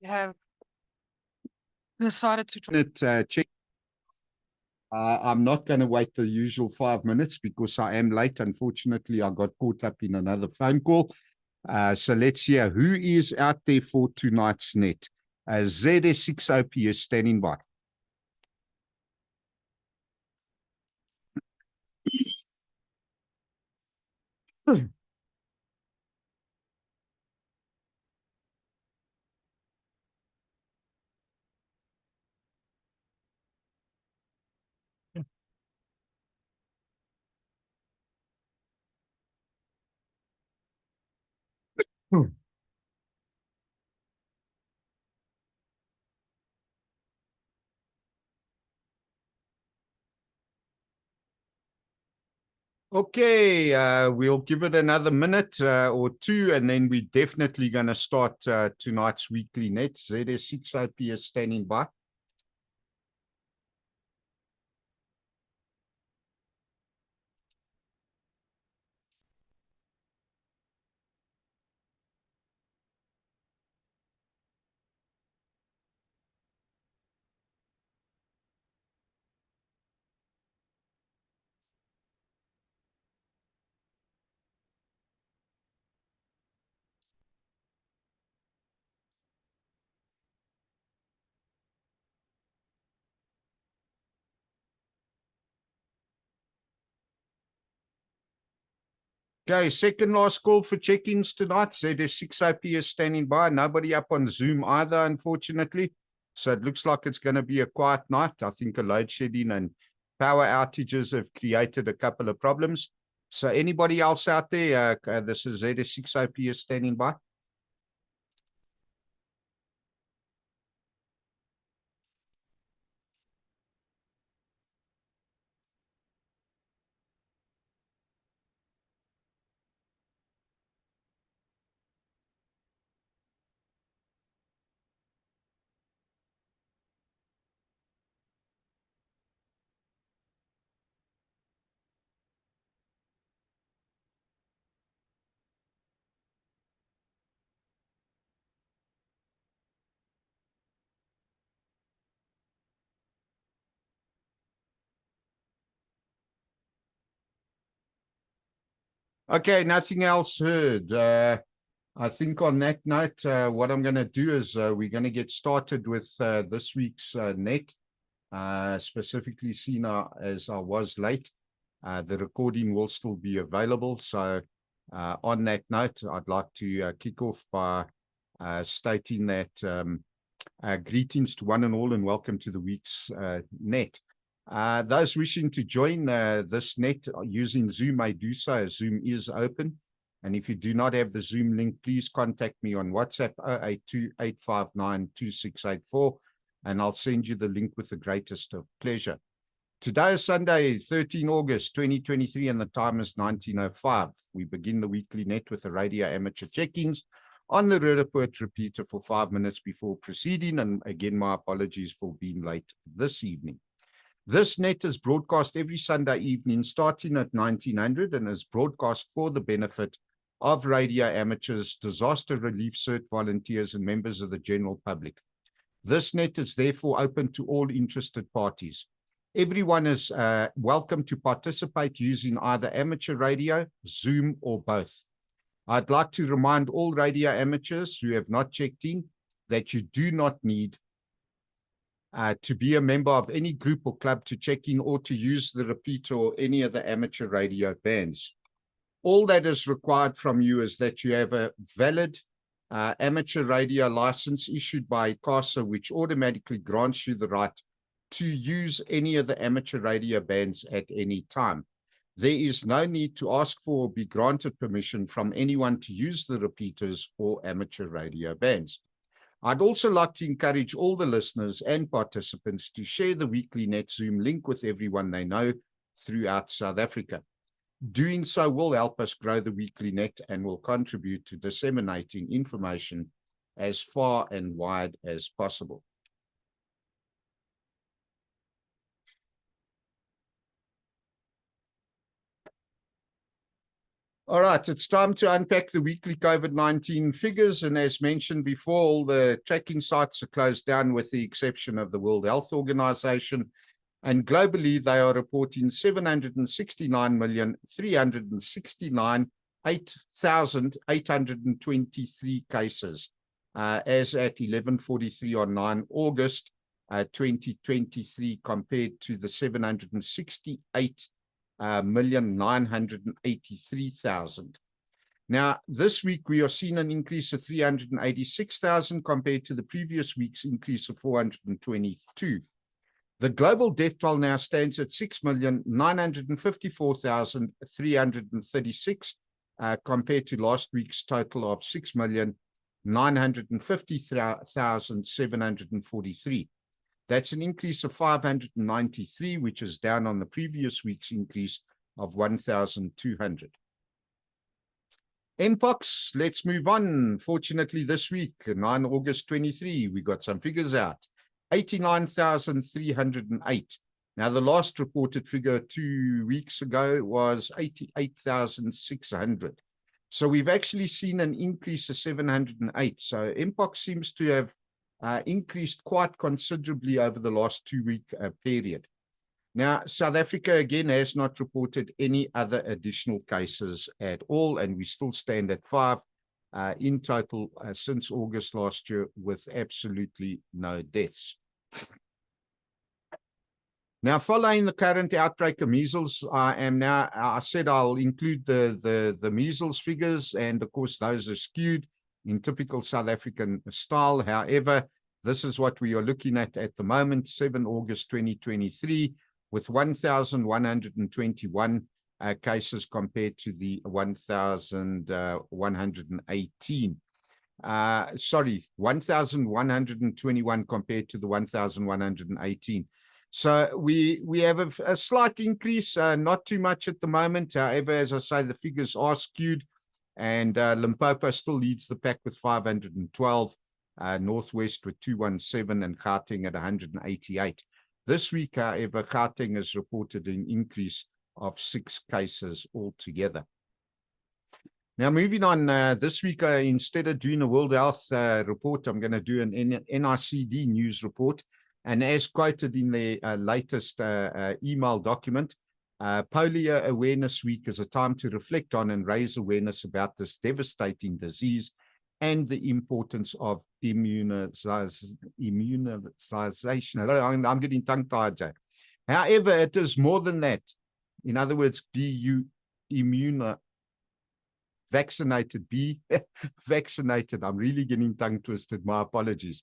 have decided to check. I'm not going to wait the usual 5 minutes because I am late. Unfortunately, I got caught up in another phone call. So let's hear who is out there for tonight's net. ZS6OP is standing by. Okay, we'll give it another minute or two, and then we're definitely going to start tonight's weekly net. ZS6OP is standing by. Okay, second last call for check-ins tonight. ZS6OP is standing by. Nobody up on Zoom either, unfortunately. So it looks like it's going to be a quiet night. I think a load shedding and power outages have created a couple of problems. So anybody else out there, this is ZS6OP is standing by. Okay, nothing else heard. I think on that note, what I'm going to do is we're going to get started with this week's net. Specifically seen as I was late. The recording will still be available. So on that note, I'd like to kick off by stating that greetings to one and all and welcome to the week's net. Those wishing to join this net using Zoom may do so, as Zoom is open. And if you do not have the Zoom link, please contact me on WhatsApp 082-859-2684, and I'll send you the link with the greatest of pleasure. Today is Sunday, 13 August 2023, and the time is 19:05. We begin the weekly net with the radio amateur check-ins on the Rudderpoort repeater for 5 minutes before proceeding. And again, my apologies for being late this evening. This net is broadcast every Sunday evening starting at 1900 and is broadcast for the benefit of radio amateurs, disaster relief CERT volunteers, and members of the general public. This net is therefore open to all interested parties. Everyone is welcome to participate using either amateur radio, Zoom, or both. I'd like to remind all radio amateurs who have not checked in that you do not need to be a member of any group or club to check in or to use the repeater or any of the amateur radio bands. All that is required from you is that you have a valid amateur radio license issued by ICASA, which automatically grants you the right to use any of the amateur radio bands at any time. There is no need to ask for or be granted permission from anyone to use the repeaters or amateur radio bands. I'd also like to encourage all the listeners and participants to share the weekly net Zoom link with everyone they know throughout South Africa. Doing so will help us grow the weekly net and will contribute to disseminating information as far and wide as possible. All right, it's time to unpack the weekly COVID-19 figures. And as mentioned before, all the tracking sites are closed down with the exception of the World Health Organization. And globally, they are reporting 769,369,823 cases as at 11:43 on 9 August 2023, compared to the 768,983,000. Now, this week we are seeing an increase of 386,000 compared to the previous week's increase of 422. The global death toll now stands at 6,954,336 compared to last week's total of 6,950,743. That's an increase of 593, which is down on the previous week's increase of 1,200. Mpox, let's move on. Fortunately, this week, 9 August 23, we got some figures out. 89,308. Now, the last reported figure 2 weeks ago was 88,600. So we've actually seen an increase of 708. So Mpox seems to have increased quite considerably over the last 2-week period. Now, South Africa, again, has not reported any other additional cases at all, and we still stand at 5 in total since August last year, with absolutely no deaths. Now, following the current outbreak of measles, I said I'll include the measles figures, and of course, those are skewed in typical South African style. However, this is what we are looking at the moment, 7 August 2023, with 1,121 cases compared to the 1,118. 1,121 compared to the 1,118. So we have a slight increase, not too much at the moment. However, as I say, the figures are skewed, and Limpopo still leads the pack with 512, Northwest with 217, and Gauteng at 188. This week, however, Gauteng has reported an increase of 6 cases altogether. Now, moving on, this week, instead of doing a World Health report, I'm going to do an NICD news report. And as quoted in the latest email document, Polio Awareness Week is a time to reflect on and raise awareness about this devastating disease and the importance of immunization. I'm getting tongue-tied, Jay. However, it is more than that. In other words, be vaccinated. Be vaccinated. I'm really getting tongue-twisted. My apologies.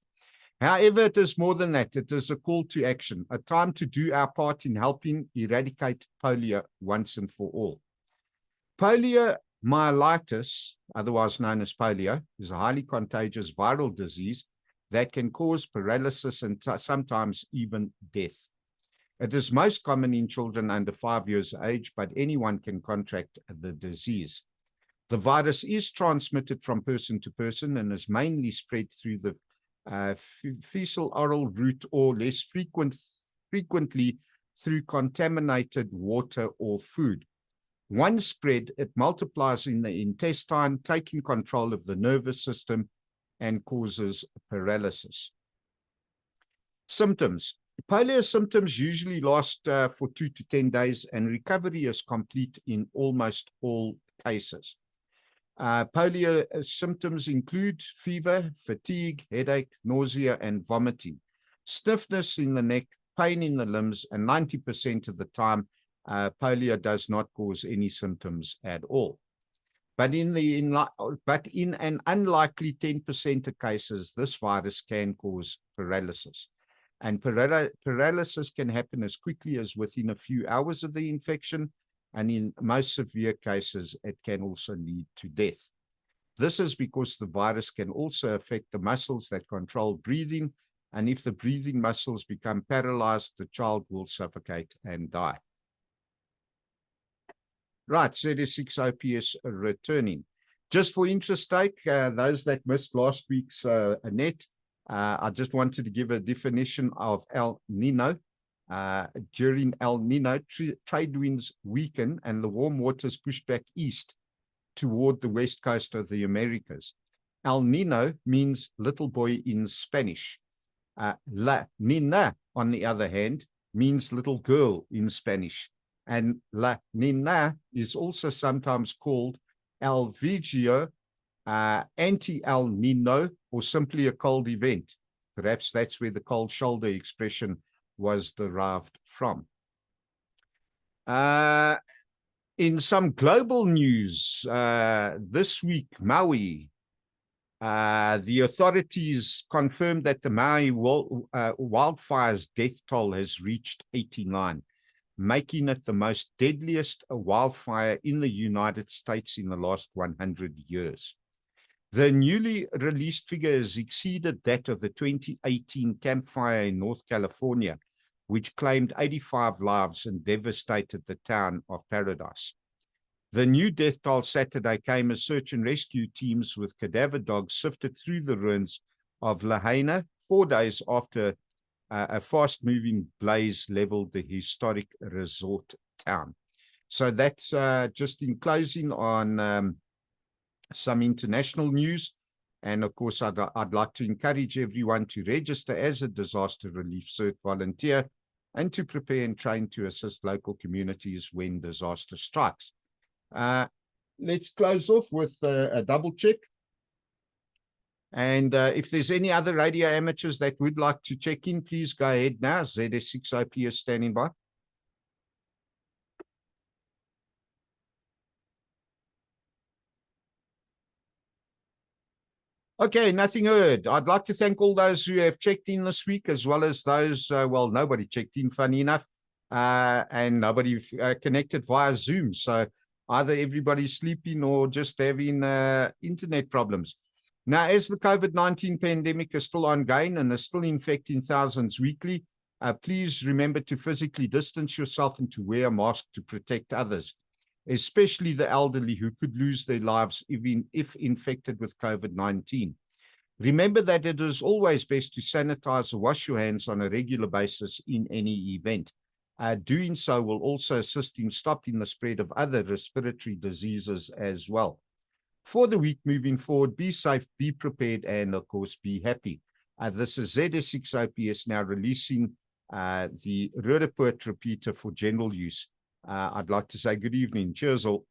However, it is more than that. It is a call to action, a time to do our part in helping eradicate polio once and for all. Poliomyelitis, otherwise known as polio, is a highly contagious viral disease that can cause paralysis and sometimes even death. It is most common in children under 5 years of age, but anyone can contract the disease. The virus is transmitted from person to person and is mainly spread through the fecal oral route, or less frequently through contaminated water or food. Once spread, it multiplies in the intestine, taking control of the nervous system and causes paralysis. Symptoms. Polio symptoms usually last for 2 to 10 days, and recovery is complete in almost all cases. Polio symptoms include fever, fatigue, headache, nausea, and vomiting, stiffness in the neck, pain in the limbs, and 90% of the time, polio does not cause any symptoms at all. But in an unlikely 10% of cases, this virus can cause paralysis. And paralysis can happen as quickly as within a few hours of the infection, and in most severe cases, it can also lead to death. This is because the virus can also affect the muscles that control breathing, and if the breathing muscles become paralyzed, the child will suffocate and die. Right, ZS6 OPS returning. Just for interest sake, those that missed last week's net, I just wanted to give a definition of El Nino. During El Nino, trade winds weaken and the warm waters push back east, toward the west coast of the Americas. El Nino means little boy in Spanish. La Nina, on the other hand, means little girl in Spanish. And La Nina is also sometimes called El Vigio, anti-El Nino, or simply a cold event. Perhaps that's where the cold shoulder expression was derived from. In some global news, this week, Maui, the authorities confirmed that the Maui wildfire's death toll has reached 89, making it the most deadliest wildfire in the United States in the last 100 years. The newly released figures exceeded that of the 2018 Camp Fire in North California, which claimed 85 lives and devastated the town of Paradise. The new death toll Saturday came as search and rescue teams with cadaver dogs sifted through the ruins of Lahaina 4 days after a fast-moving blaze leveled the historic resort town. So that's just in closing on some international news. And of course, I'd like to encourage everyone to register as a disaster relief CERT volunteer and to prepare and train to assist local communities when disaster strikes. Let's close off with a double check. And if there's any other radio amateurs that would like to check in, please go ahead now. ZS6OP is standing by. Okay, nothing heard. I'd like to thank all those who have checked in this week, as well as those, well, nobody checked in, funny enough, and nobody connected via Zoom. So either everybody's sleeping or just having internet problems. Now, as the COVID-19 pandemic is still ongoing and is still infecting thousands weekly, please remember to physically distance yourself and to wear a mask to protect others, especially the elderly who could lose their lives even if infected with COVID-19. Remember that it is always best to sanitize or wash your hands on a regular basis in any event. Doing so will also assist in stopping the spread of other respiratory diseases as well. For the week moving forward, be safe, be prepared, and of course, be happy. This is ZS6OPS now releasing the Rödepoort repeater for general use. I'd like to say good evening. Cheers all.